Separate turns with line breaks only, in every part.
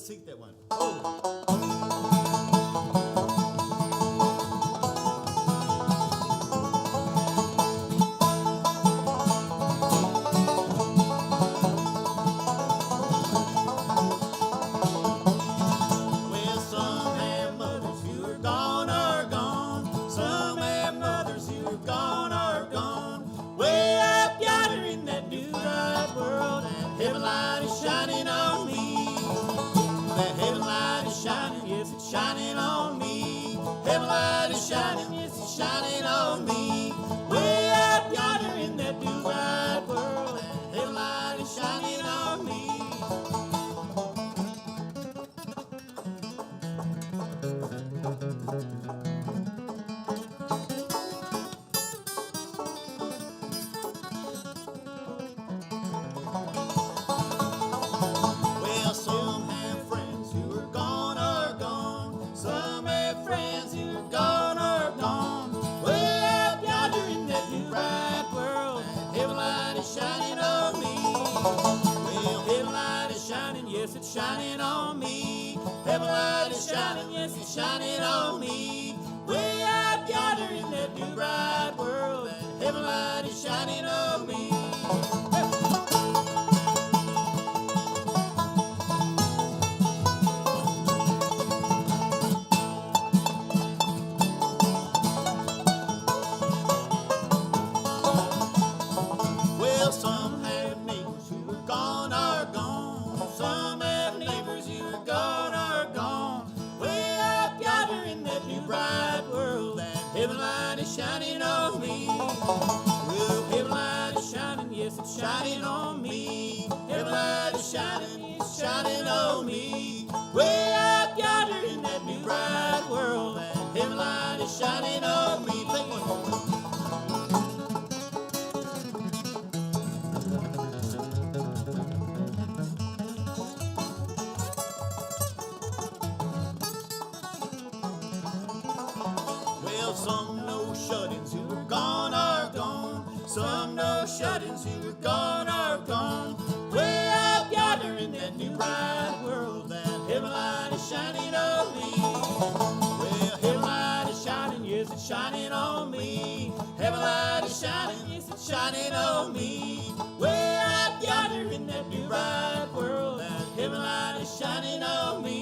let's take that one. Oh.
Shining on me, heaven light is shining, yes, it's shining on me. Way up yonder in that blue wide world, heaven light is shining on me. Well, some have friends who are gone or gone. Some have friends who are gone or gone. Way up yonder in that new bright world, heaven light is shining on me. Well, heaven light is shining, yes, it's shining on me. Heaven light is shining, yes, it's shining on me. Way up yonder in that new bright world, heaven light is shining on me. Well, some have neighbors who are gone or gone. Some have neighbors who are gone or gone. Way up yonder in that new bright world, that heaven light is shining on me. Well, heaven light is shining, yes, it's shining on me. Heaven light is shining, it's shining on me. Way up yonder in that new bright world, that heaven light is shining on me. Play one more. Well, some know shut-ins who are gone or gone. Some know shut-ins who are gone or gone. Way up yonder in that new bright world, that heaven light is shining on me. Well, heaven light is shining, yes, it's shining on me. Heaven light is shining, yes, it's shining on me. Way up yonder in that new bright world, that heaven light is shining on me.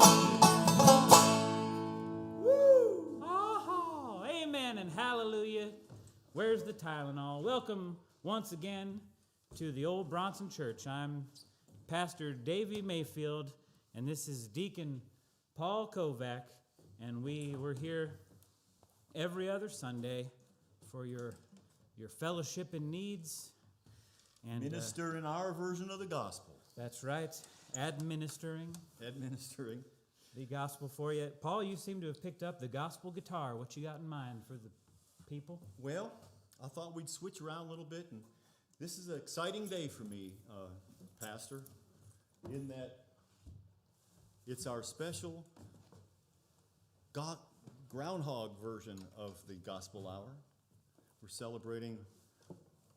Oh, amen and hallelujah. Where's the Tylenol? Welcome once again to the old Bronson Church. I'm Pastor Davey Mayfield, and this is Deacon Paul Kovac, and we're here every other Sunday for your fellowship and needs. And
Minister in our version of the gospel.
that's right, administering the gospel for you. Paul, you seem to have picked up the gospel guitar. What you got in mind for the people?
Well, I thought we'd switch around a little bit, and this is an exciting day for me, Pastor, in that it's our special Groundhog version of the Gospel Hour. We're celebrating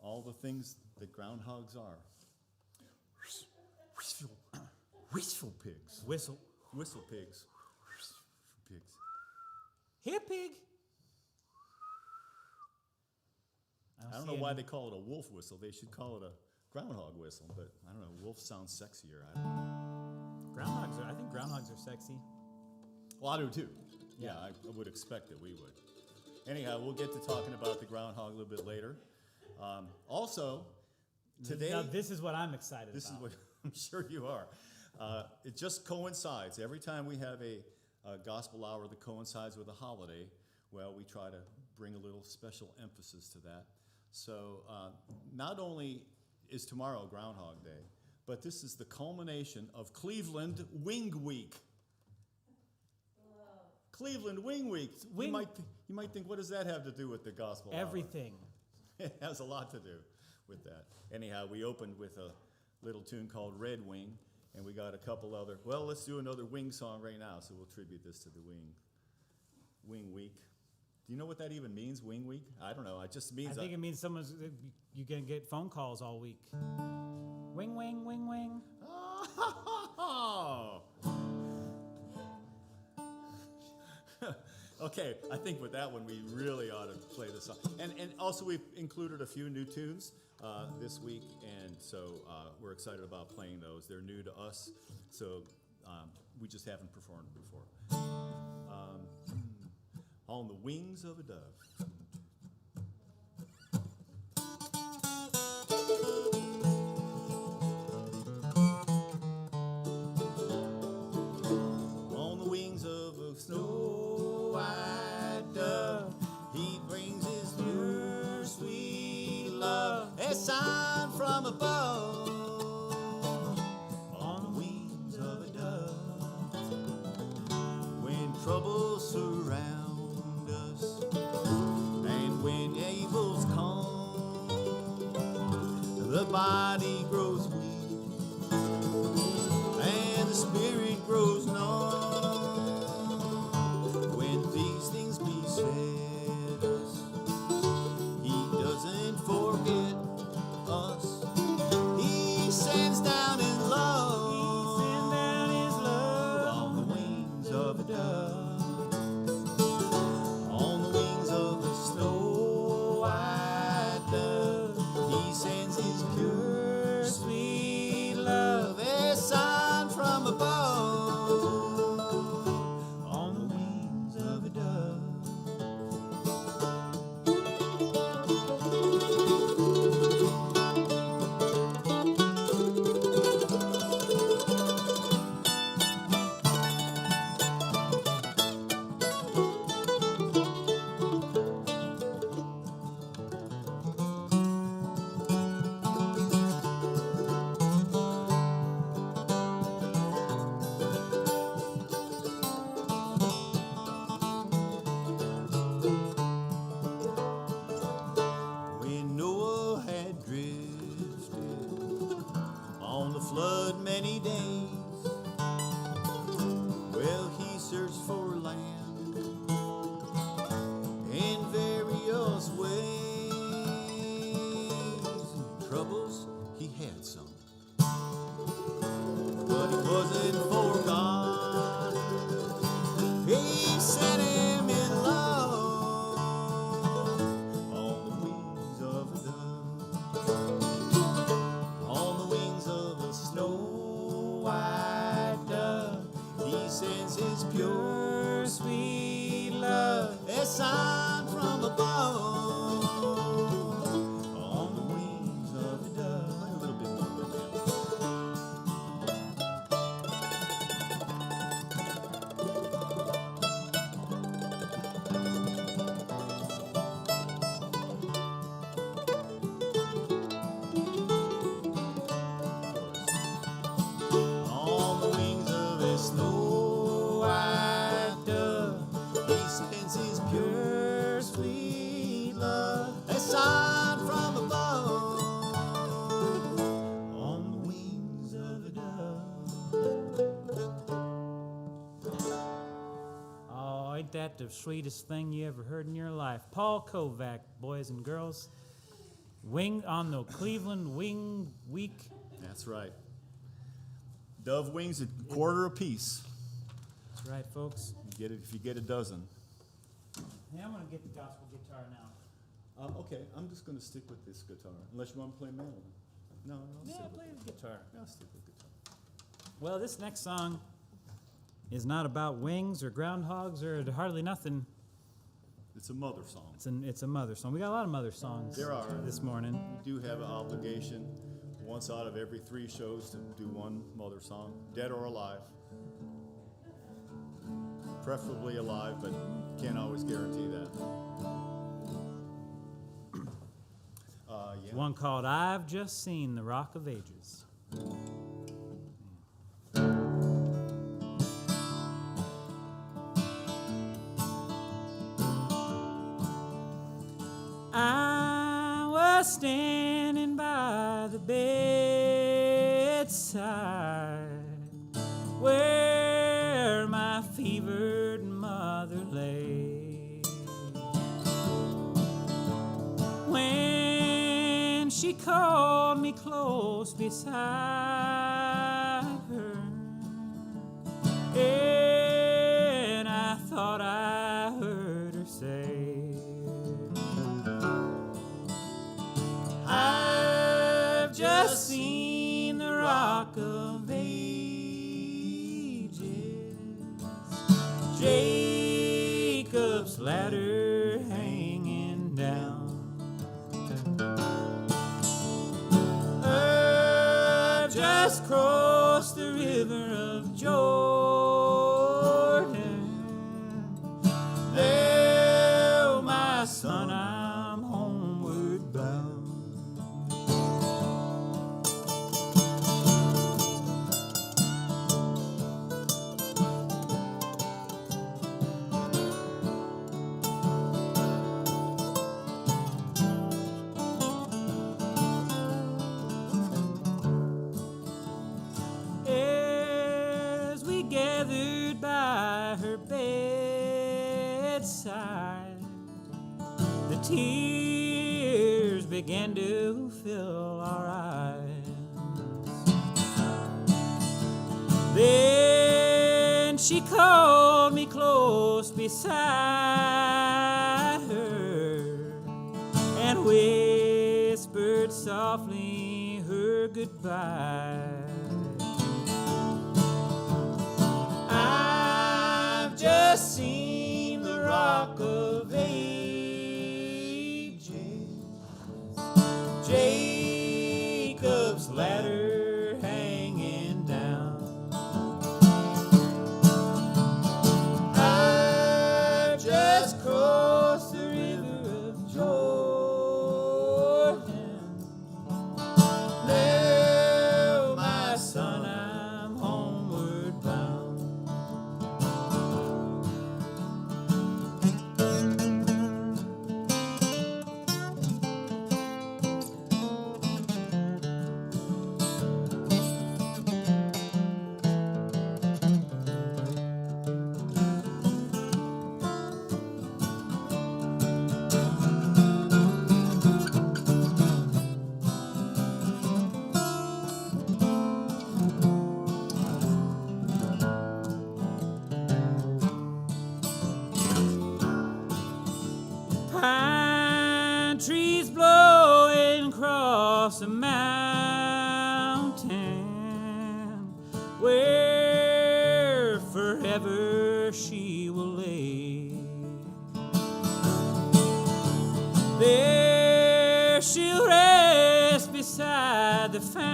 all the things that groundhogs are. Whistle pigs.
Whistle
pigs. Pigs.
Here, pig.
I don't know why they call it a wolf whistle. They should call it a groundhog whistle, but I don't know. Wolf sounds sexier.
I think groundhogs are sexy.
Well, I do too. Yeah, I would expect that we would. Anyhow, we'll get to talking about the groundhog a little bit later. Also, today...
Now, this is what I'm excited about.
This is what I'm sure you are. It just coincides. Every time we have a gospel hour that coincides with a holiday, well, we try to bring a little special emphasis to that. So not only is tomorrow Groundhog Day, but this is the culmination of Cleveland Wing Week. Cleveland Wing Week. You might think, what does that have to do with the gospel hour?
Everything.
It has a lot to do with that. Anyhow, we opened with a little tune called Red Wing, and we got a couple other. Well, let's do another Wing song right now, so we'll tribute this to the Wing Week. Do you know what that even means, Wing Week? I don't know. It just means...
I think it means you can get phone calls all week. Wing, wing, wing, wing.
Oh! Okay, I think with that one we really ought to play the song. And also we've included a few new tunes this week, and so we're excited about playing those. They're new to us, so we just haven't performed them before. On the Wings of a Dove. On the wings of a snow white dove, he brings his pure sweet love, a sign from above. On the wings of a dove, when troubles surround us, and when evils come, the body grows weak, and the spirit grows numb. When these things beset us, he doesn't forget us. He sends down his love. He sends down his love on the wings of a dove, on the wings of a snow white dove. He sends his pure sweet love, a sign from above. On the wings of a dove. When Noah had drifted on the flood many days, well, he searched for land in various ways. Troubles, he had some, but he wasn't forgotten. He sent him in love on the wings of a dove, on the wings of a snow white dove. He sends his pure sweet love, a sign from above. On the wings of a dove. A little bit more with him. On the wings of a snow white dove, he sends his pure sweet love, a sign from above. On the wings of a dove.
Oh, ain't that the sweetest thing you ever heard in your life? Paul Kovac, boys and girls. Wing on the Cleveland Wing Week.
That's right. Dove wings a quarter apiece.
That's right, folks.
You get it if you get a dozen.
Hey, I'm going to get the gospel guitar now.
Okay, I'm just going to stick with this guitar, unless you want to play melody. No, I'll
Yeah,
stick
play
with
the guitar.
I'll stick with guitar.
Well, this next song is not about wings or groundhogs or hardly nothing.
It's a mother song.
It's a mother song. We got a lot of mother songs
There are.
this morning.
We do have an obligation once out of every 3 shows to do one mother song, dead or alive. Preferably alive, but can't always guarantee that. Yeah.
One called I've Just Seen the Rock of Ages. I was standing by the bedside where my fevered mother lay, when she called me close beside her, and I thought I heard Jacob's ladder hanging down. I've just crossed the river of Jordan. There, my son, I'm homeward bound. As we gathered by her bedside, the tears began to fill our eyes. Then she called me close beside her and whispered softly her goodbye. I've just seen the Rock of Ages, Jacob's ladder hanging down. I've just crossed the river of Jordan. Now, my son, I'm homeward bound. Pine trees blowing across a mountain where forever she will lay. There she'll rest beside the fountain.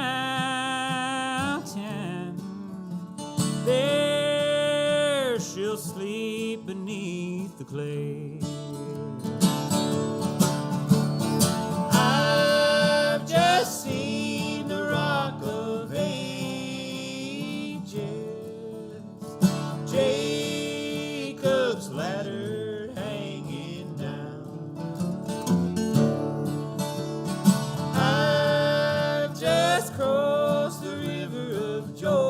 There she'll sleep beneath the clay. I've just seen the Rock of Ages, Jacob's ladder hanging down. I've just crossed the river of Jordan.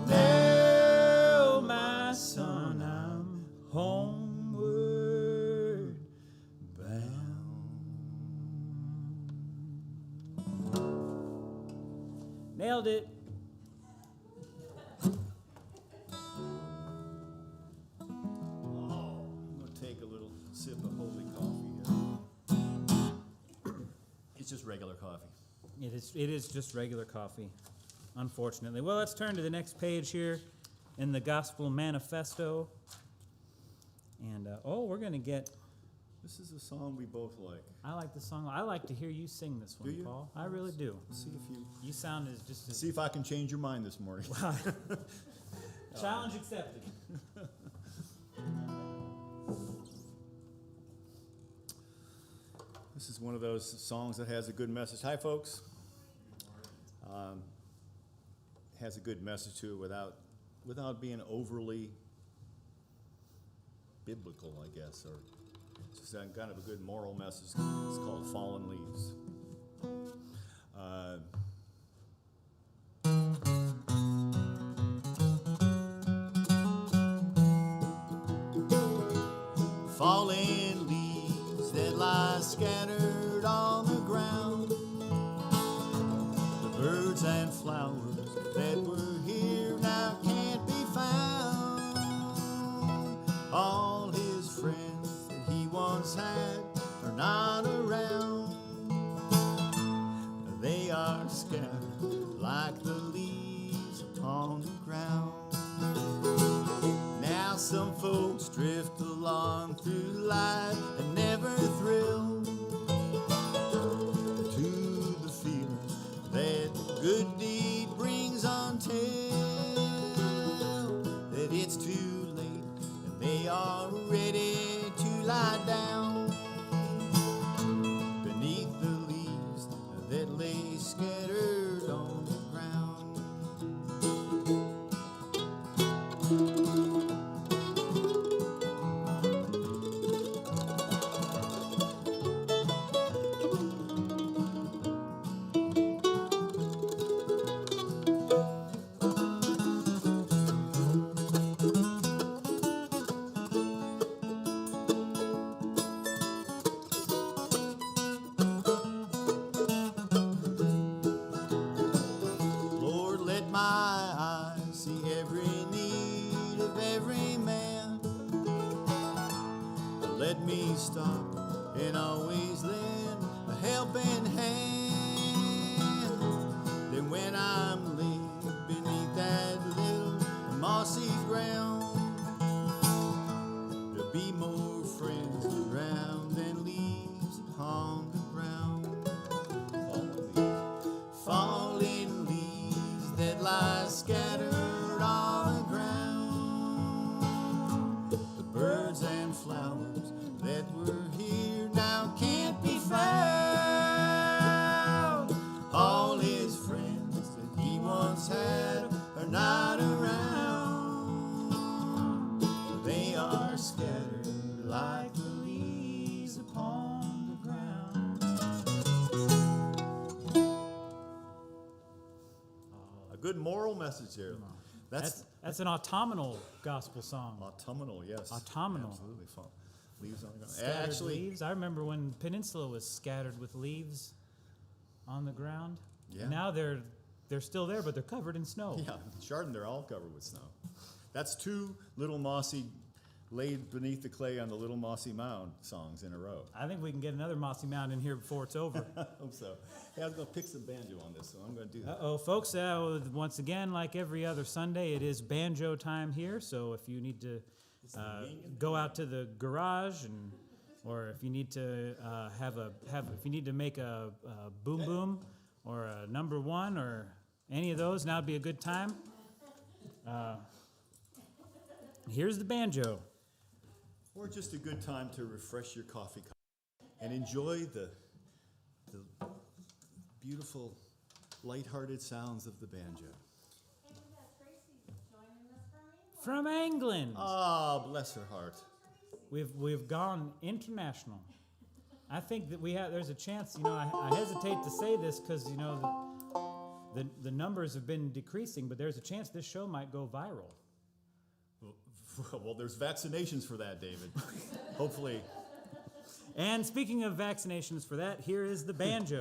Now, my son, I'm homeward bound. Nailed it.
I'm going to take a little sip of holy coffee here. It's just regular coffee.
It is just regular coffee, unfortunately. Well, let's turn to the next page here in the Gospel Manifesto. And, we're going to get...
This is a song we both like.
I like the song. I like to hear you sing this one,
Do you?
Paul. I really do.
See if you
You sound as just as...
see if I can change your mind this morning.
Challenge accepted.
This is one of those songs that has a good message. Hi, folks. Has a good message to it without being overly biblical, I guess, or just kind of a good moral message. It's called Fallen Leaves.
Fallen leaves that lie scattered on the ground, the birds and flowers that were here now can't be found. All his friends that he once had are not around. They are scattered like the leaves upon the ground. on through life and never thrill to the feeling that good deed brings until that it's too late and they are ready to lie down beneath the leaves that lay scattered on the ground. Lord, let my eyes see every need of every man. Let me stop and always lend a helping hand. Then when I'm laid beneath that little mossy ground, there'll be more friends around than leaves upon the ground. Falling leaves that lie scattered on the ground. The birds and flowers that were here now can't be found. All his friends that he once had are not around. They are scattered like the leaves upon the ground.
A good moral message here.
That's an autumnal gospel song.
Autumnal, yes.
Autumnal.
Absolutely fun. Leaves on the ground.
Scattered
Actually,
leaves. I remember when Peninsula was scattered with leaves on the ground.
Yeah.
Now they're still there, but they're covered in snow.
yeah, Chardon, they're all covered with snow. That's two Little Mossy laid beneath the clay on the Little Mossy Mound songs in a row.
I think we can get another mossy mound in here before it's over.
I hope so. Hey, I was going to pick some banjo on this, so I'm going to do that.
Uh-oh, folks, once again, like every other Sunday, it is banjo time here, so if you need to go out to the garage, or if you need to if you need to make a boom boom or a number one or any of those, now would be a good time. Here's the banjo.
Or just a good time to refresh your coffee cup and enjoy the beautiful, lighthearted sounds of the banjo.
And we got Tracy joining us
From
from England.
England.
Ah, bless her heart.
We've gone international. I think that there's a chance, I hesitate to say this because, the numbers have been decreasing, but there's a chance this show might go viral.
Well, there's vaccinations for that, David. Hopefully.
And speaking of vaccinations for that, here is the banjo.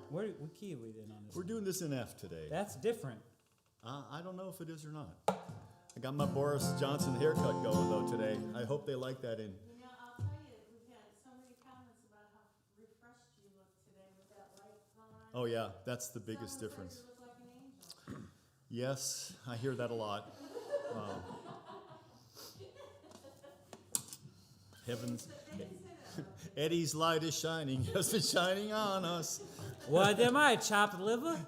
What key are we in on this?
We're doing this in F today.
That's different.
I don't know if it is or not. I got my Boris Johnson haircut going, though, today. I hope they like that in.
I'll tell you, we've had so many comments about how refreshed you look today with that light on.
Oh, yeah, that's the biggest difference.
You look like an angel.
Yes, I hear that a lot. Heavens. Eddie's light is shining. Yes, it's shining on us.
What am I, chopped liver?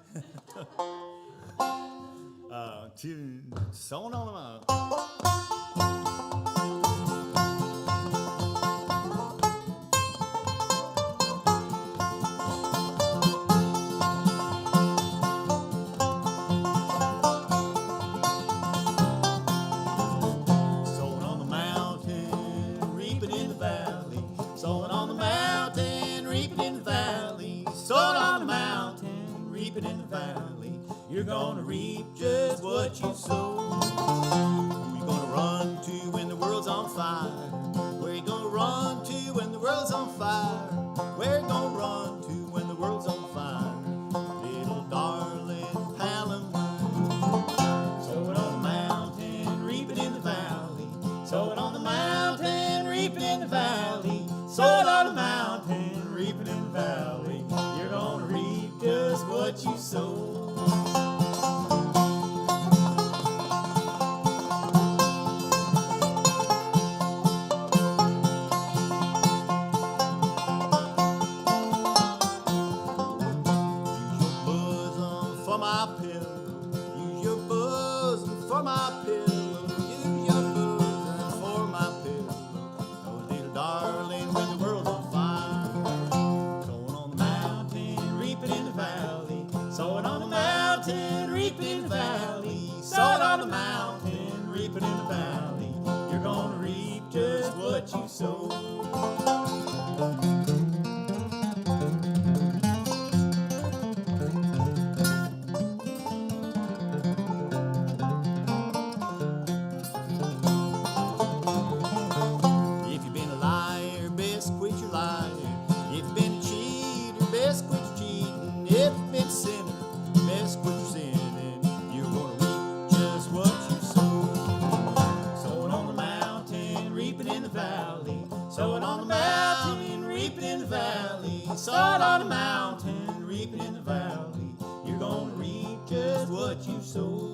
Sewing on them out. Sowing on the mountain, reaping in the valley. Sowing on the mountain, reaping in the valley. Sowing on the mountain, reaping in the valley. You're gonna reap just what you sow. Who you gonna run to when the world's on fire? Where you gonna run to when the world's on fire? Where you gonna run to when the world's on fire? Little darling pal of mine. Sowing on the mountain, reaping in the valley. Sowing on the mountain, reaping in the valley. Sowing on the mountain, reaping in the valley. You're gonna reap just what you sow.
in the valley. You're gonna reap just what you sow.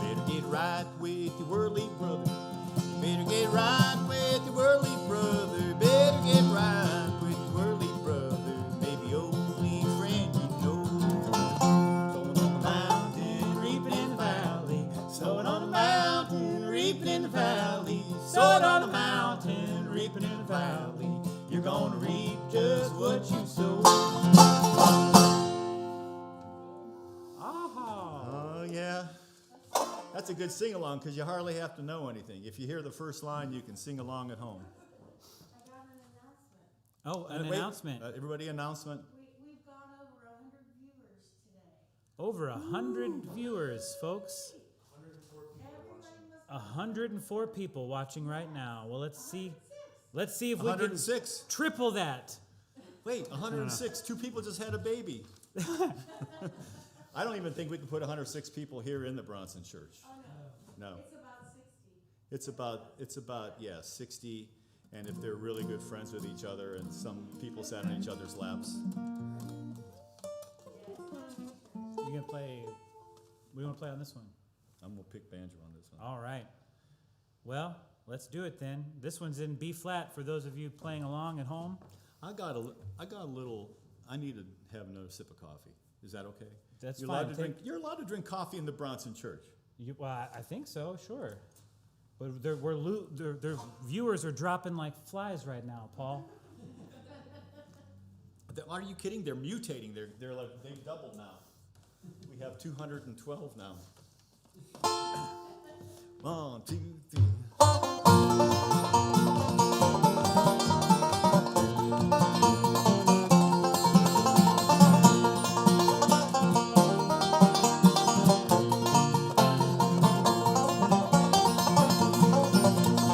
Better get right with your worldly brother. Better get right with your worldly brother. Better get right with your worldly brother. Maybe only friend you know. Sowing on the mountain, reaping in the valley. Sowing on the mountain, reaping in the valley. Sowing on the mountain, reaping in the valley. You're gonna reap just what you sow.
Oh, yeah. That's a good sing-along because you hardly have to know anything. If you hear the first line, you can sing along at home.
I got an announcement.
Oh, an
Wait,
announcement.
Everybody announcement?
We've gone over 100 viewers today.
Over 100 viewers, folks.
Everybody must
104 people watching right now. Well, let's see. Let's see if we can
106.
triple that.
Wait, 106. Two people just had a baby. I don't even think we can put 106 people here in the Bronson Church.
Oh,
No.
no. It's about 60.
It's about 60, and if they're really good friends with each other, and some people sat on each other's laps.
You gonna play? We want to play on this one.
I'm gonna pick banjo on this one.
All right. Well, let's do it then. This one's in B flat for those of you playing along at home.
I got a little. I need to have another sip of coffee. Is that okay?
That's
you're
fine.
Allowed to drink, you're allowed to drink coffee in the Bronson Church.
Well, I think so, sure. But their viewers are dropping like flies right now, Paul.
Are you kidding? They're mutating. They're like they've doubled now. We have 212 now. 1, 2, 3.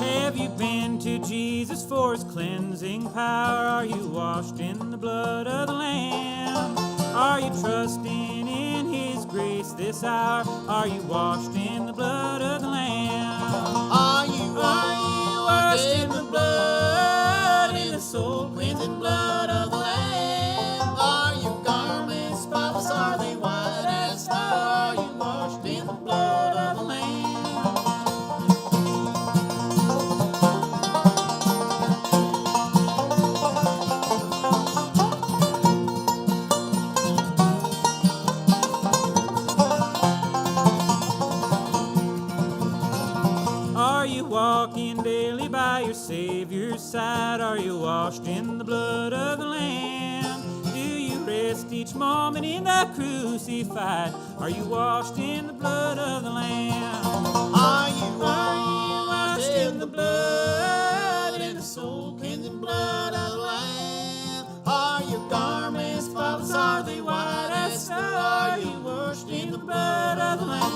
Have you been to Jesus for his cleansing power? Are you washed in the blood of the Lamb? Are you trusting in his grace this hour? Are you washed in the blood of the Lamb?
Are you washed in the blood, in the soul cleansing blood of the Lamb? Are your garments spotless? Are they white as snow? Are you washed in the blood of the Lamb?
Are you walking daily by your Savior's side? Are you washed in the blood of the Lamb? Do you rest each moment in the crucified? Are you washed in the blood of the Lamb?
Are you washed in the blood, in the soul cleansing blood of the Lamb? Are your garments spotless? Are they white as snow? Are you washed in the blood of the Lamb?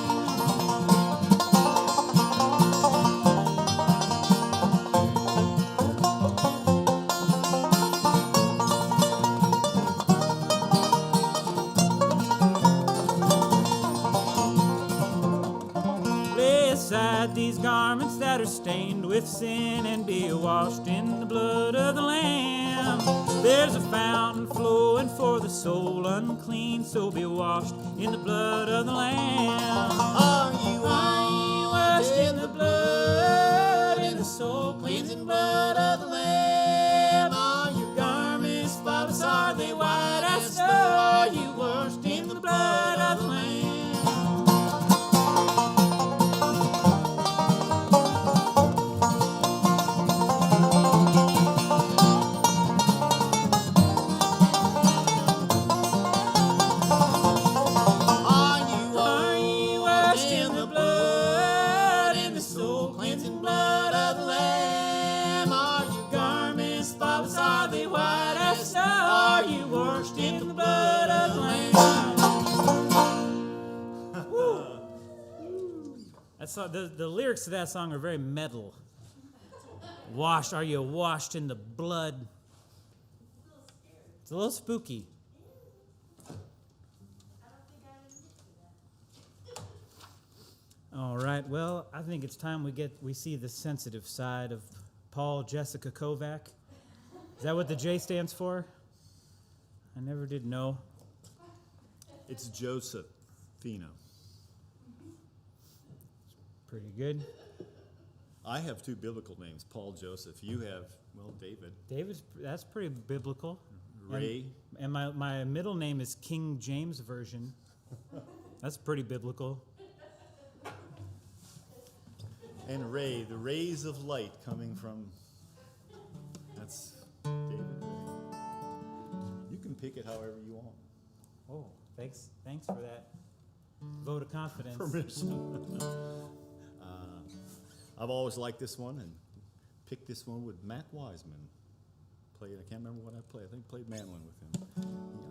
Lay aside these garments that are stained with sin and be washed in the blood of the Lamb. There's a fountain flowing for the soul unclean, so be washed in the blood of the Lamb.
Are you washed in the blood, in the soul cleansing blood of the Lamb? Are your garments spotless? Are they white as snow? Are you washed in the blood of the Lamb? Are you washed in the blood, in the soul cleansing blood of the Lamb? Are your garments spotless? Are they white as snow? Are you washed in the blood of the Lamb?
The lyrics to that song are very metal. Washed, are you washed in the blood? It's a little spooky.
I don't think I admit to that.
right, well, I think it's time we see the sensitive side of Paul Jessica Kovac. Is that what the J stands for? I never did know.
It's Josephina.
Pretty good.
I have two biblical names, Paul Joseph. You have, well, David.
That's pretty biblical.
Ray.
And my middle name is King James Version. That's pretty biblical.
And Ray, the rays of light coming from, that's David. You can pick it however you want.
Oh, thanks for that vote of confidence.
Permission. I've always liked this one and picked this one with Mac Wiseman. I can't remember what I played. I think I played mandolin with him.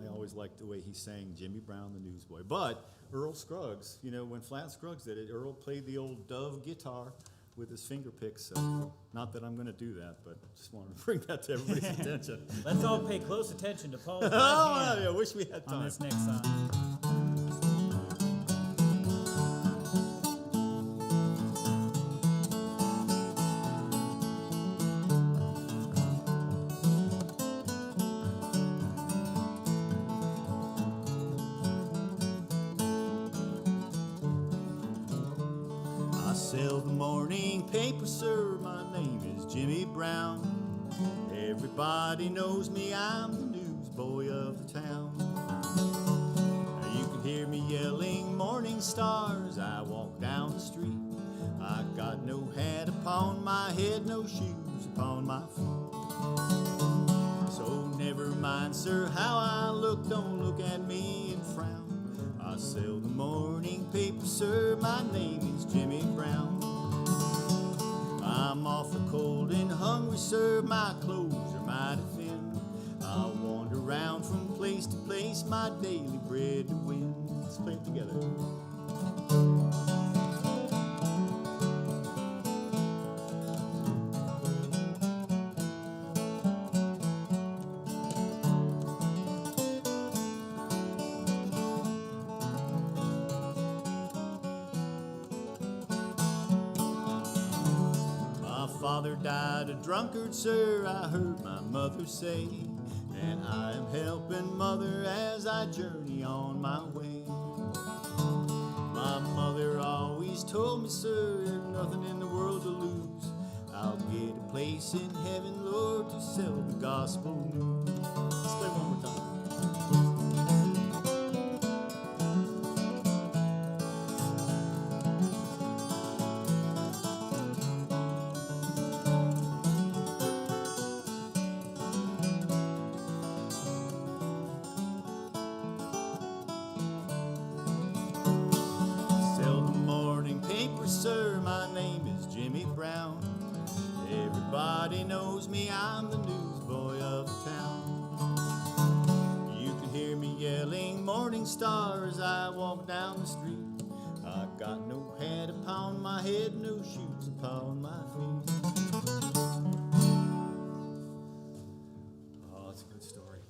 I always liked the way he sang Jimmy Brown, the Newsboy. But Earl Scruggs, when Flat Scruggs did it, Earl played the old Dove guitar with his finger picks. So not that I'm going to do that, but just wanted to bring that to everybody's attention.
Let's all pay close attention to Paul's right
Oh,
hand
I wish we had time.
on this next song.
Sell the morning paper, sir. My name is Jimmy Brown. Everybody knows me. I'm the newsboy of the town. You can hear me yelling morning stars. I walk down the street. I got no hat upon my head, no shoes upon my feet. So never mind, sir, how I look. Don't look at me and frown. I sell the morning paper, sir. My name is Jimmy Brown. I'm awful cold and hungry, sir. My clothes are mighty thin. I wander around from place to place, my daily bread to win. Let's play it together. Father died a drunkard, sir, I heard my mother say, and I am helping mother as I journey on my way. My mother always told me, sir, there's nothing in the world to lose. I'll get a place in heaven, Lord, to sell the gospel news. Let's play one more time. Sir, my name is Jimmy Brown. Everybody knows me, I'm the newsboy of the town. You can hear me yelling morning stars. I walk down the street. I got no hat upon my head, no shoes upon my feet. Oh, that's a good story.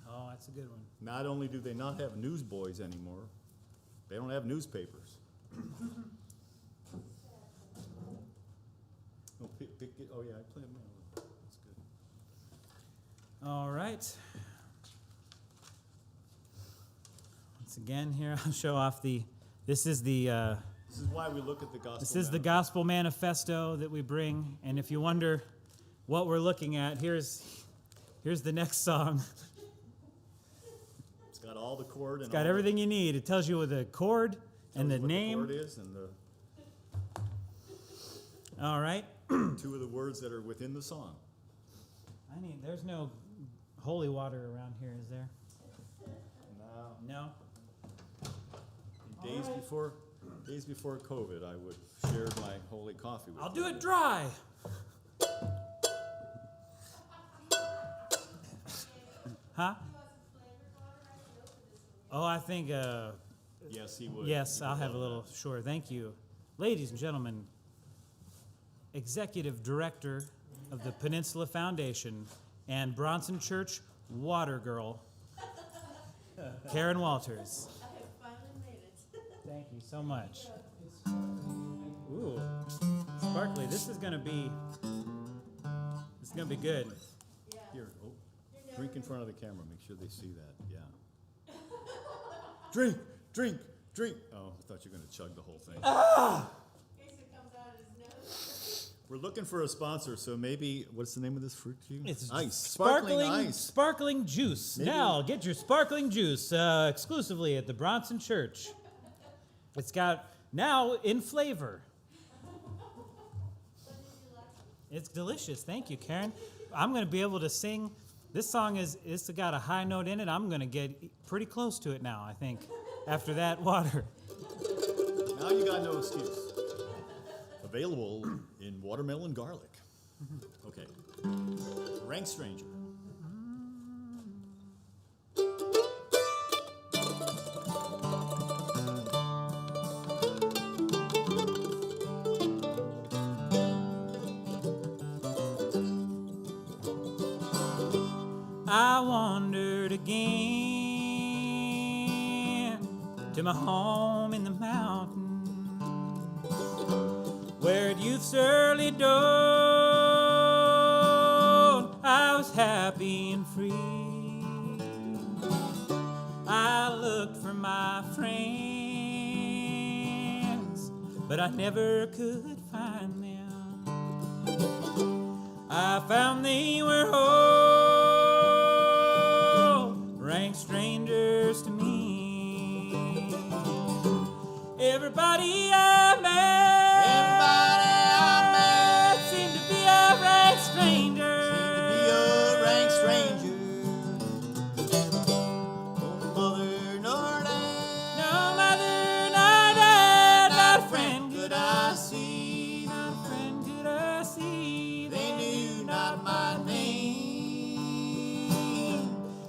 Oh, that's a good one.
Not only do they not have newsboys anymore, they don't have newspapers. Oh, yeah, I play them. That's good.
All right. Once again, here I'll show off this is
why we look at the gospel.
This is the gospel manifesto that we bring, and if you wonder what we're looking at, here's the next song.
It's got all the chord.
It's got everything you need. It tells you what the chord and the name.
What the chord is and the
all right.
two of the words that are within the song.
There's no holy water around here, is there? No.
Days before COVID, I would share my holy coffee with
I'll
you.
do it dry. Huh? Oh, I think,
Yes, he would.
yes, I'll have a little, sure, thank you. Ladies and gentlemen, Executive Director of the Peninsula Foundation and Bronson Church Water Girl, Karen Walters.
I have finally made it.
Thank you so much. Ooh, sparkly. This is gonna be good.
Here, drink in front of the camera. Make sure they see that. Yeah. Drink, drink, drink. Oh, I thought you were going to chug the whole thing.
In case it comes out of his nose.
We're looking for a sponsor, so maybe, what's the name of this fruit juice?
It's
ice.
Sparkling
Ice.
juice.
Maybe-
Now, get your sparkling juice exclusively at the Bronson Church. It's got, now in flavor. It's delicious. Thank you, Karen. I'm going to be able to sing. This song it's got a high note in it. I'm going to get pretty close to it now, I think, after that water.
Now you got no excuse. Available in watermelon garlic. Okay. Rank Stranger.
I wandered again to my home in the mountains, where at youth's early dawn I was happy and free. I looked for my friends, but I never could find them. I found they were all rank strangers to me. Everybody I met seemed to be a rank stranger.
No mother nor dad.
No mother, nor dad, not a friend
Could I see?
not a friend could I see.
They knew not my name,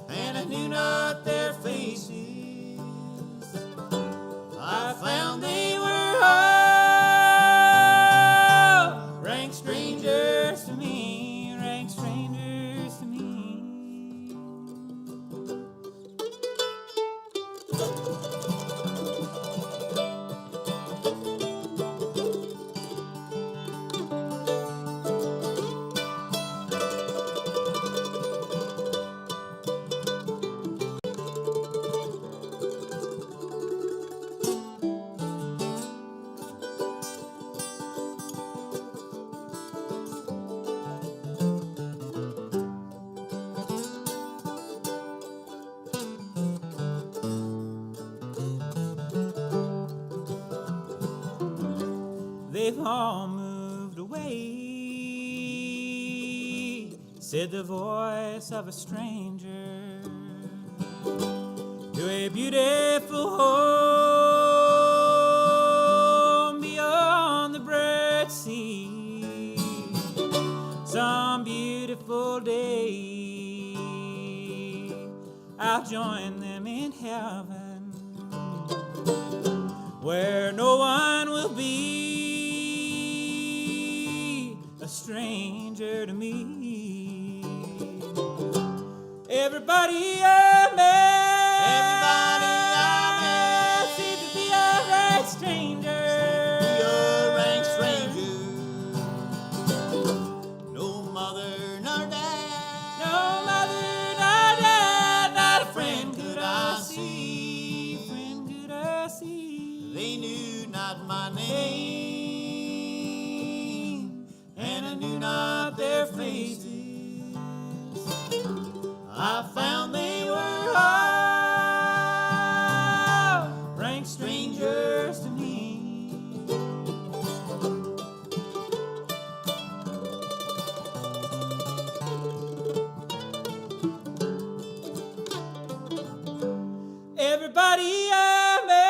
and I knew not their faces. I found they were all rank strangers to me,
rank strangers to me. They've all moved away, said the voice of a stranger, to a beautiful home beyond the bright sea. Some beautiful day I'll join them in heaven, where no one will be a stranger to me. Everybody I met seemed to be a rank stranger.
You're rank stranger. No mother nor dad.
No mother, nor dad, not a friend could I see. Friend could I see.
They knew not my name, and I knew not their faces. I found they were all rank strangers to me. Everybody I met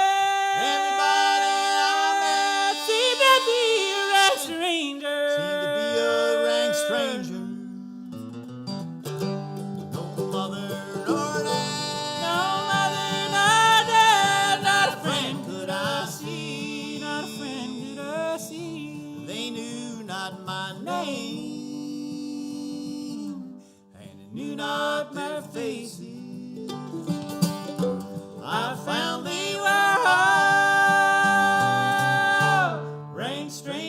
seemed to be a rank stranger. Seemed to be a rank stranger. No mother nor dad.
No mother, nor dad, not a friend
Could I see?
not a friend could I see.
They knew not my name, and I knew not their faces. I found they were all rank strangers.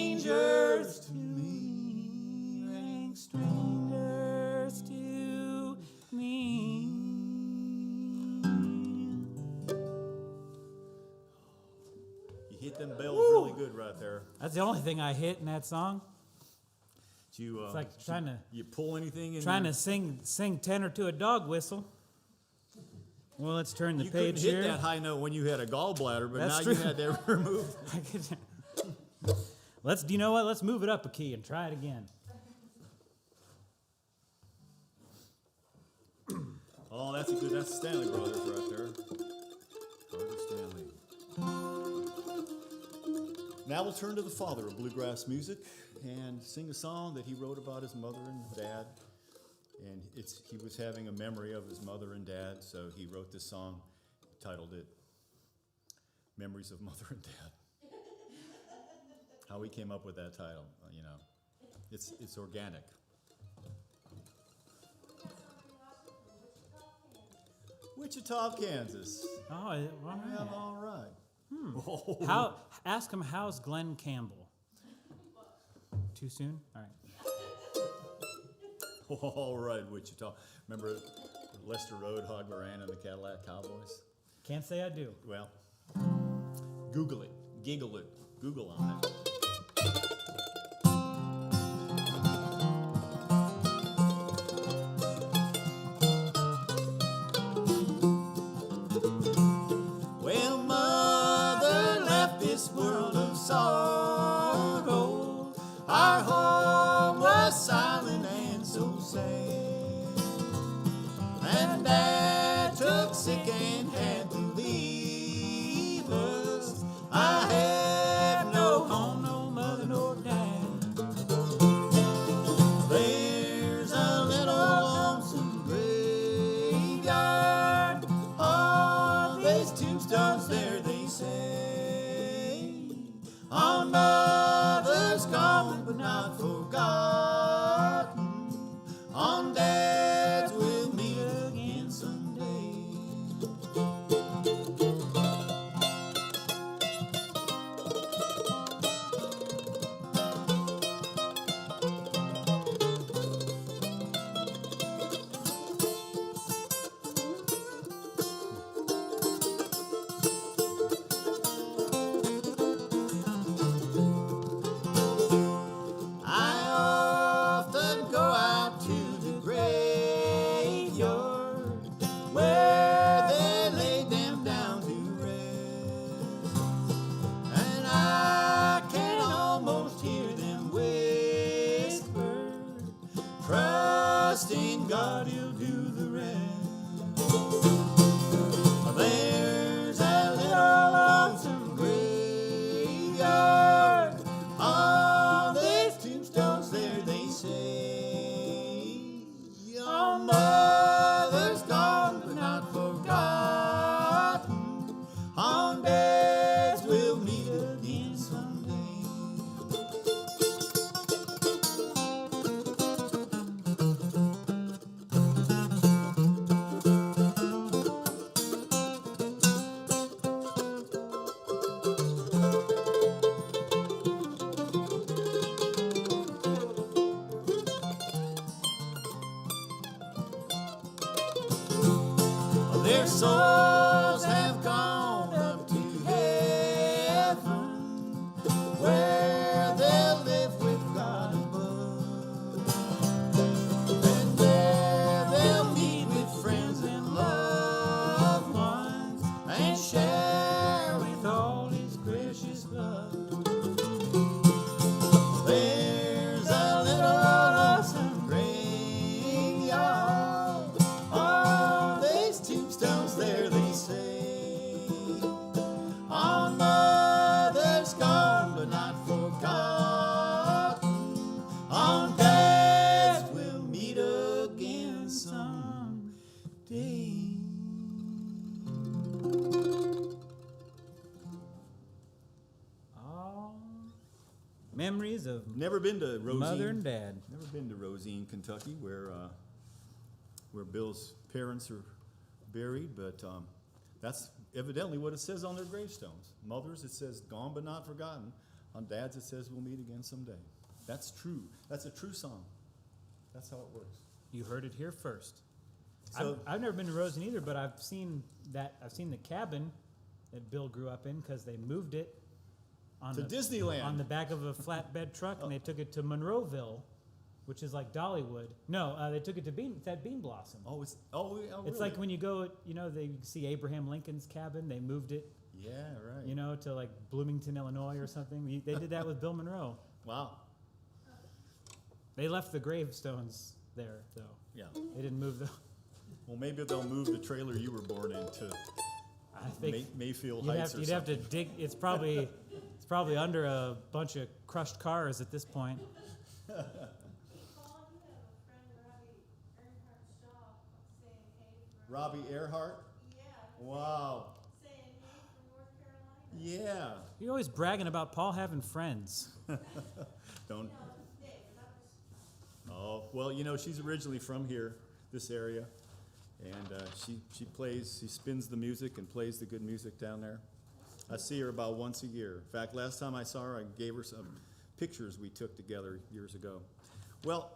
hit them bells really good right there.
That's the only thing I hit in that song.
Did you,
It's like trying to
you pull anything in
sing tenor to a dog whistle. Well, let's turn the
You
page
couldn't hit
here.
that high note when you had a gallbladder, but
That's
now
true.
you had that removed.
Do you know what? Let's move it up a key and try it again.
Oh, that's Stanley Brothers right there. Carter Stanley. Now we'll turn to the father of bluegrass music and sing a song that he wrote about his mother and dad. And he was having a memory of his mother and dad, so he wrote this song, titled it Memories of Mother and Dad. How he came up with that title, it's organic. Wichita, Kansas.
Oh, all right.
Well, all right.
Ask him, how's Glenn Campbell? Too soon? All right.
All right, Wichita. Remember Lester Road, Hog Moran, and the Cadillac Cowboys?
Can't say I do.
Well, Google it. Giggle it. Google on it.
Well, mother left this world of sorrow. Our home was silent and so sad. And Dad took sick and had to leave us. I have no home, no mother, no dad. There's a little lonesome graveyard. Oh, there's tombstones there, they say. On mother's gone, but not forgotten. On dad's, we'll meet again someday. I often go out to the graveyard where they lay them down to rest, and I can almost hear them whisper, trust in God, He'll do the rest. There's a little lonesome graveyard. Oh, there's tombstones there, they say. Your mother's gone, but not forgotten. On dad's, we'll meet again someday. Their souls have gone up to heaven, where they'll live with God above. And there they'll meet with friends and loved ones, and share with all His precious love. There's a little lonesome graveyard. Oh, there's tombstones there, they say. On mother's gone, but not forgotten. On dad's, we'll meet again someday.
Oh, memories of
Never been to Rosine.
mother and dad.
Never been to Rosine, Kentucky, where Bill's parents are buried, but that's evidently what it says on their gravestones. Mothers, it says gone but not forgotten. On dads, it says we'll meet again someday. That's true. That's a true song. That's how it works.
You heard it here first.
So-
I've never been to Rosen either, but I've seen the cabin that Bill grew up in because they moved it on
To
the,
Disneyland.
on the back of a flatbed truck, and they took it to Monroeville, which is like Dollywood. No, they took it to Bean Blossom.
It's
It's like when you go, they see Abraham Lincoln's cabin. They moved it,
Yeah, right.
to like Bloomington, Illinois, or something. They did that with Bill Monroe.
Wow.
They left the gravestones there, though.
Yeah.
They didn't move the.
Well, maybe they'll move the trailer you were born into
I think
Mayfield
you'd
Heights
have to
something.
dig. It's probably under a bunch of crushed cars at this point.
Paul, you have a friend, Robbie Earnhardt Shaw, saying hey from.
Robbie Earhart.
Yeah.
Wow.
Saying hey from North Carolina.
Yeah.
You're always bragging about Paul having friends.
Don't.
No, Dave, that was.
Oh, well, she's originally from here, this area, and she spins the music and plays the good music down there. I see her about once a year. In fact, last time I saw her, I gave her some pictures we took together years ago. Well,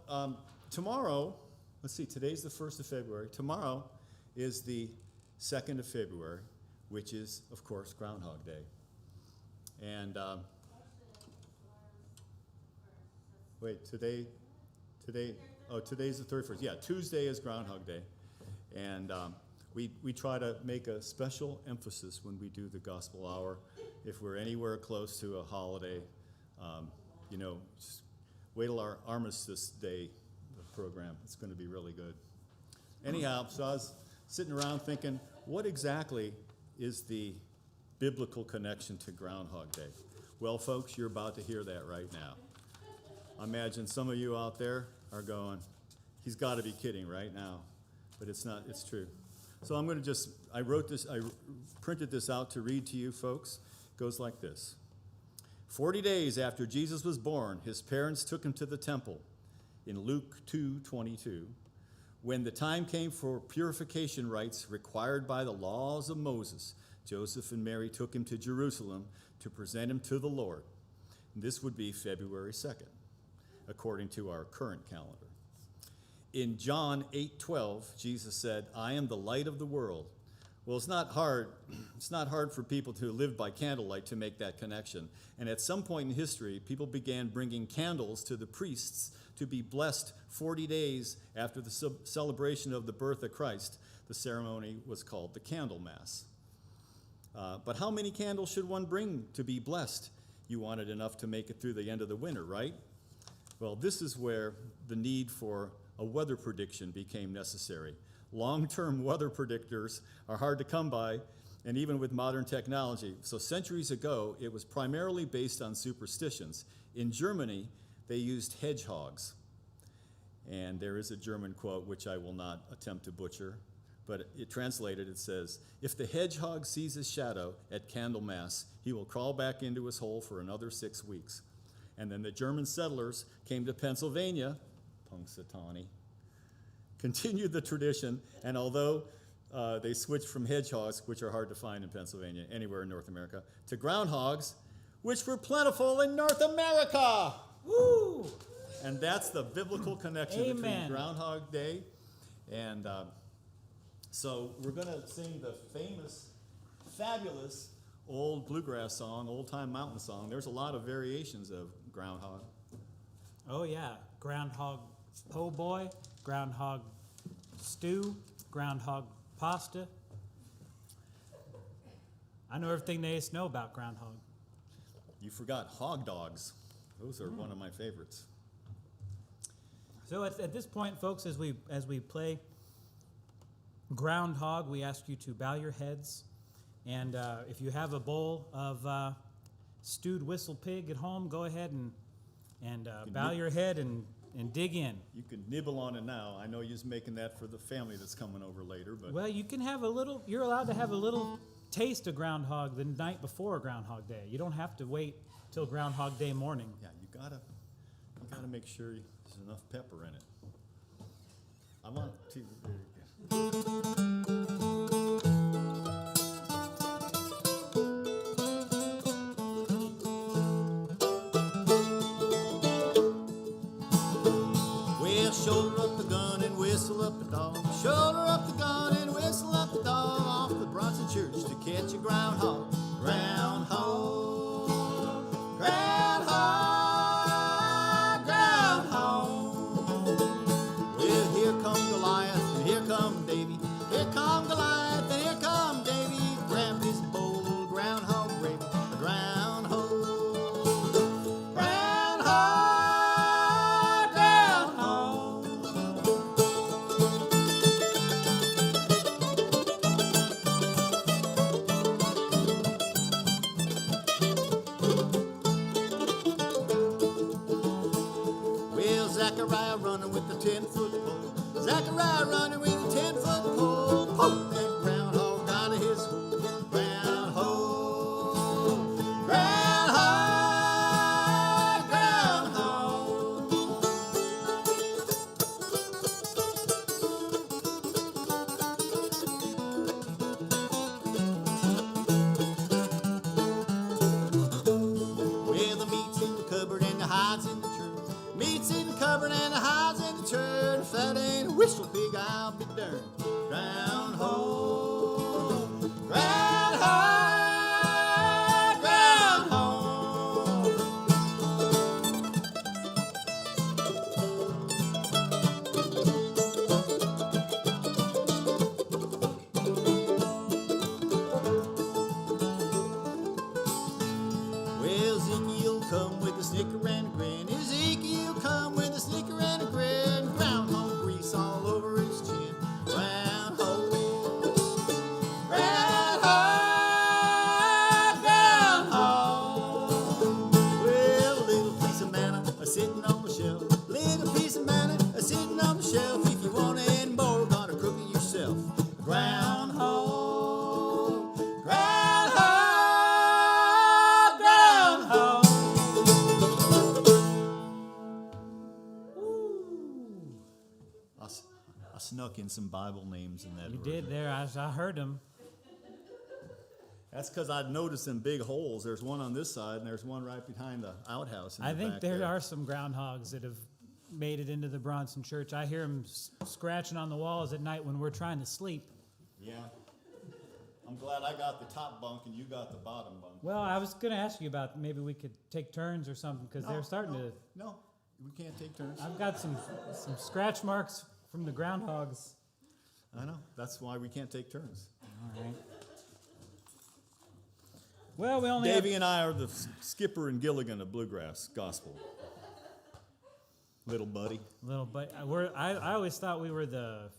tomorrow, let's see, today's the 1st of February. Tomorrow is the 2nd of February, which is, of course, Groundhog Day. And, wait, today's the 31st. Yeah, Tuesday is Groundhog Day. And we try to make a special emphasis when we do the gospel hour. If we're anywhere close to a holiday, just wait till our Armistice Day program. It's going to be really good. Anyhow, so I was sitting around thinking, what exactly is the biblical connection to Groundhog Day? Well, folks, you're about to hear that right now. I imagine some of you out there are going, he's got to be kidding right now. But it's not, it's true. So I'm going to I printed this out to read to you folks. It goes like this. 40 days after Jesus was born, his parents took him to the temple in Luke 2:22. When the time came for purification rites required by the laws of Moses, Joseph and Mary took him to Jerusalem to present him to the Lord. And this would be February 2nd, according to our current calendar. In John 8:12, Jesus said, I am the light of the world. Well, it's not hard for people to live by candlelight to make that connection. And at some point in history, people began bringing candles to the priests to be blessed 40 days after the celebration of the birth of Christ. The ceremony was called the Candle Mass. But how many candles should one bring to be blessed? You wanted enough to make it through the end of the winter, right? Well, this is where the need for a weather prediction became necessary. Long-term weather predictors are hard to come by, and even with modern technology. So centuries ago, it was primarily based on superstitions. In Germany, they used hedgehogs. And there is a German quote, which I will not attempt to butcher, but it translated, it says, if the hedgehog sees his shadow at Candlemas, he will crawl back into his hole for another 6 weeks. And then the German settlers came to Pennsylvania, Punxsutawney, continued the tradition, and although they switched from hedgehogs, which are hard to find in Pennsylvania, anywhere in North America, to groundhogs, which were plentiful in North America.
Woo!
And that's the biblical connection
Amen.
between Groundhog Day and so we're going to sing the famous, fabulous old bluegrass song, old-time mountain song. There's a lot of variations of groundhog.
Oh yeah, groundhog po' boy, groundhog stew, groundhog pasta. I know everything there is to know about groundhog.
You forgot hog dogs. Those are one of my favorites.
So at this point, folks, as we play Groundhog, we ask you to bow your heads, and if you have a bowl of stewed whistle pig at home, go ahead and bow your head and dig in.
You can nibble on it now. I know you're making that for the family that's coming over later, but
Well, you can have a little. You're allowed to have a little taste of Groundhog the night before Groundhog Day. You don't have to wait till Groundhog Day morning.
yeah, you gotta make sure there's enough pepper in it. I want to.
Well, shoulder up the gun and whistle up the dog. Shoulder up the gun and whistle up the dog. Off the Bronson Church to catch a groundhog. Groundhog. Zachariah running with the 10-foot pole. Zachariah running with the 10-foot pole. Poke that groundhog out of his hole. Groundhog, groundhog, groundhog. Well, the meat's in the cupboard and the hide's in the churn. Meat's in the cupboard and the hide's in the churn. If that ain't a whistle pig, I'll be darned. Groundhog, groundhog, groundhog. Well, Ezekiel come with a snicker and a grin. Ezekiel come with a snicker and a grin. Groundhog grease all over his chin. Groundhog, groundhog, groundhog. Well, a little piece of manna a-sitting on the shelf. Little piece of manna a-sitting on the shelf. If you want any more, gotta cook it yourself. Groundhog, groundhog, groundhog.
I snuck in some Bible names in that.
You did there. I heard them.
That's because I'd noticed them big holes. There's one on this side, and there's one right behind the outhouse. In
I
the
think
back
there are some groundhogs that have made it into the Bronson Church. I hear them scratching on the walls at night when we're trying to sleep.
Yeah. I'm glad I got the top bunk and you got the bottom bunk.
Well, I was going to ask you about maybe we could take turns or something because they're starting to.
No, we can't take turns.
I've got some scratch marks from the groundhogs.
I know. That's why we can't take turns.
All right. Well, we only
Davey and I are the Skipper and Gilligan of Bluegrass Gospel. Little buddy.
little, but I always thought we were the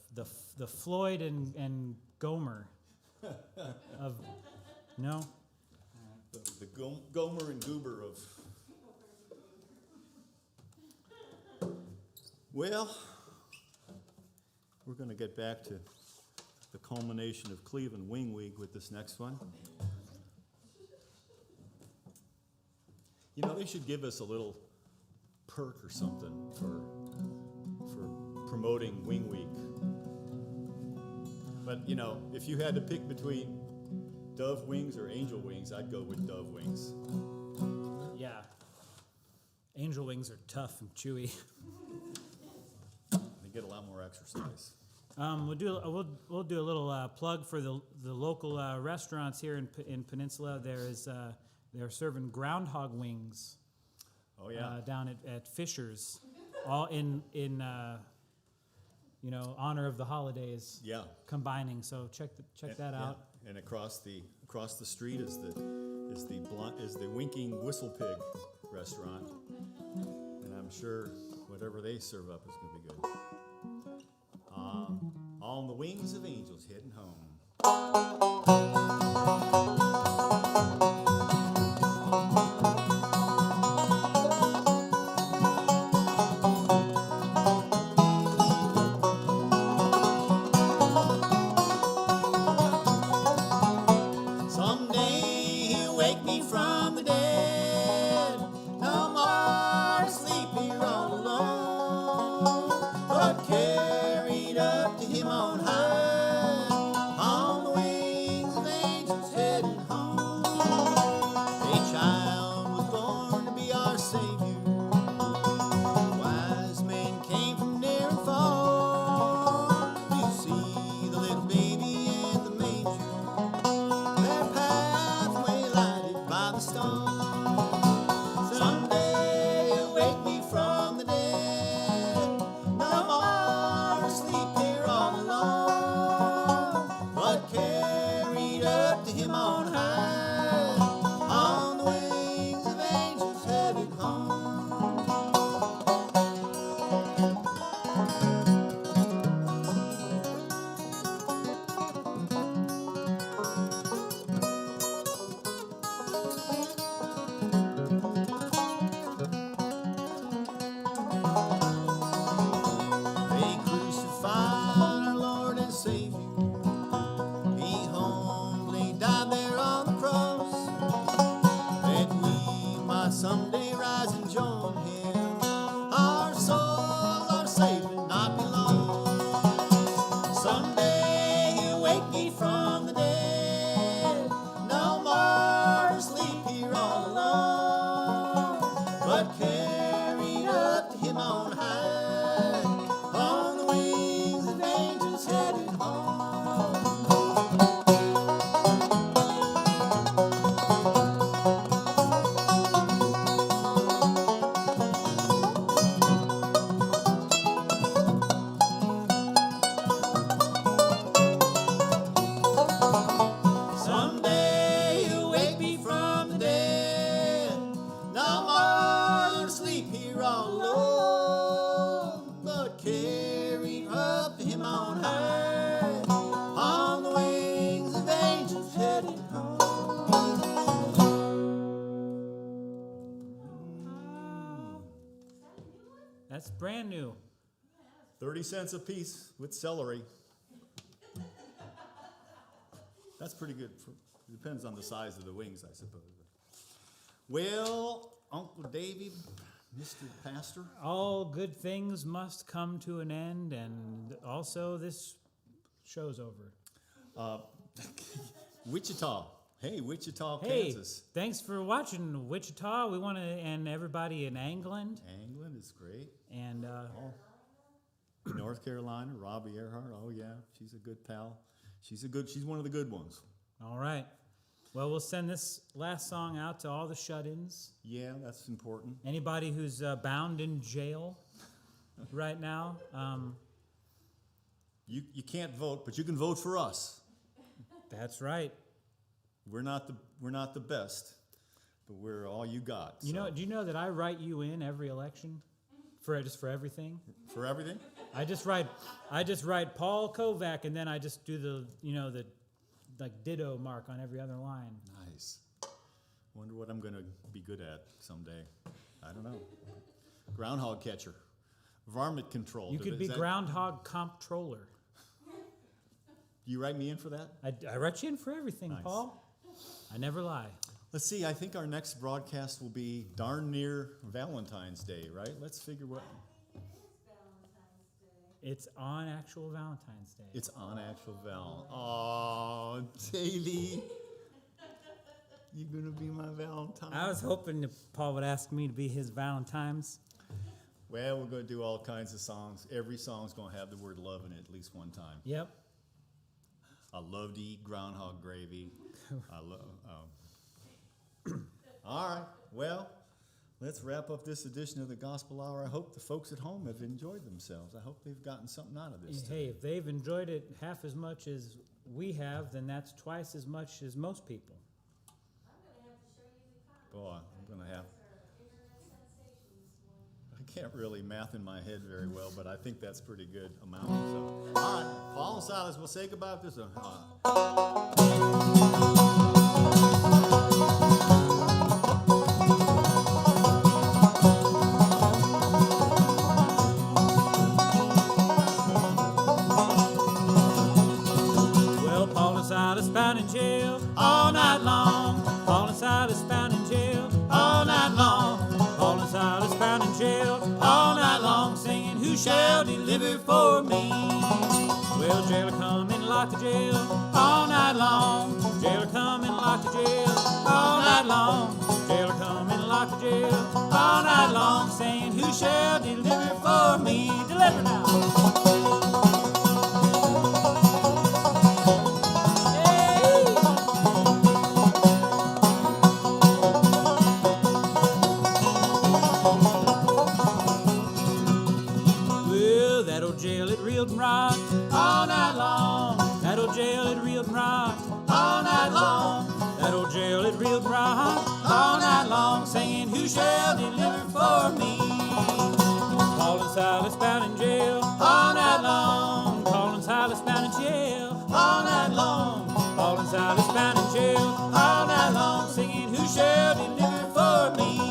Floyd and Gomer of no.
The Gomer and Goober of. Well, we're going to get back to the culmination of Cleveland Wing Week with this next one. You know, they should give us a little perk or something for promoting Wing Week. But, you know, if you had to pick between dove wings or angel wings, I'd go with dove wings.
Yeah. Angel wings are tough and chewy.
They get a lot more exercise.
We'll do a little plug for the local restaurants here in Peninsula. They're serving groundhog wings.
Oh yeah.
Down at Fisher's, all in honor of the holidays.
Yeah.
Combining. So check that out.
Yeah. And across the street is the Winking Whistle Pig restaurant, and I'm sure whatever they serve up is going to be good. On the wings of angels heading home.
Carried up to him on high, on the wings of angels heading might someday rise and join him. Our souls are saved and not be long. Someday he'll wake me from the dead. No more sleep here all alone, but carried up to him on high, on the wings of angels headed home. Someday he'll wake me from the dead. No more sleep here all alone, but carried up to him on high, on the wings of angels headed home.
That's brand new.
30 cents a piece with celery. That's pretty good. Depends on the size of the wings, I suppose. Well, Uncle Davy, Mr. Pastor,
All good things must come to an end, and also this show's over.
Wichita. Hey, Wichita,
Hey,
Kansas.
thanks for watching Wichita. We want to, and everybody in England,
England is great.
and
North Carolina, Robbie Earhart. Oh yeah, she's a good pal. She's one of the good ones.
all right. Well, we'll send this last song out to all the shut-ins.
Yeah, that's important.
Anybody who's bound in jail right now.
You can't vote, but you can vote for us.
That's right.
We're not the best, but we're all you got.
You know? Do you know that I write you in every election, for everything?
For everything.
I just write Paul Kovac, and then I just do the ditto mark on every other line.
Nice. Wonder what I'm gonna be good at someday. I don't know. Groundhog catcher, varmint control.
You could be groundhog comptroller.
You write me in for that?
I write you in for everything,
Nice.
Paul. I never lie.
Let's see. I think our next broadcast will be darn near Valentine's Day, right? Let's figure what.
It's on actual Valentine's Day.
It's on actual Val. Oh, Davey. You gonna be my Valentine?
I was hoping that Paul would ask me to be his Valentine's.
Well, we're gonna do all kinds of songs. Every song's gonna have the word love in it at least one time.
Yep.
I love to eat groundhog gravy. I love. All right. Well, let's wrap up this edition of the Gospel Hour. I hope the folks at home have enjoyed themselves. I hope they've gotten something out of this.
Hey, if they've enjoyed it half as much as we have, then that's twice as much as most people.
Boy, I'm gonna have. I can't really math in my head very well, but I think that's pretty good amount. So, all right, Paul and Silas, we'll say goodbye with this.
Well, Paul and Silas bound in jail all night long. Paul and Silas bound in jail all night long. Paul and Silas bound in jail all night long, singing, "Who shall deliver for me?" Well, jailer come and lock the jail all night long. Jailer come and lock the jail all night long. Jailer come and lock the jail all night long, saying, "Who shall deliver for me?" Deliver now. Well, that old jail, it reeled and rocked all night long. That old jail, it reeled and rocked all night long. That old jail, it reeled and rocked all night long, singing, "Who shall deliver for me?" Paul and Silas bound in jail all night long. Paul and Silas bound in jail all night long. Paul and Silas bound in jail all night long, singing, "Who shall deliver for me?"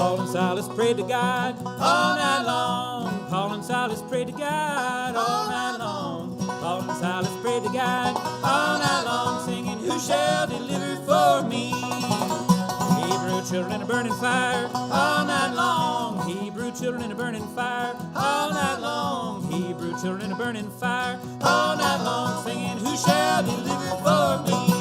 Paul and Silas prayed to God all night long. Paul and Silas prayed to God all night long. Paul and Silas prayed to God all night long, singing, who shall deliver for me? Hebrew children in a burning fire all night long. Hebrew children in a burning fire all night long. Hebrew children in a burning fire all night long, singing, who shall deliver for me?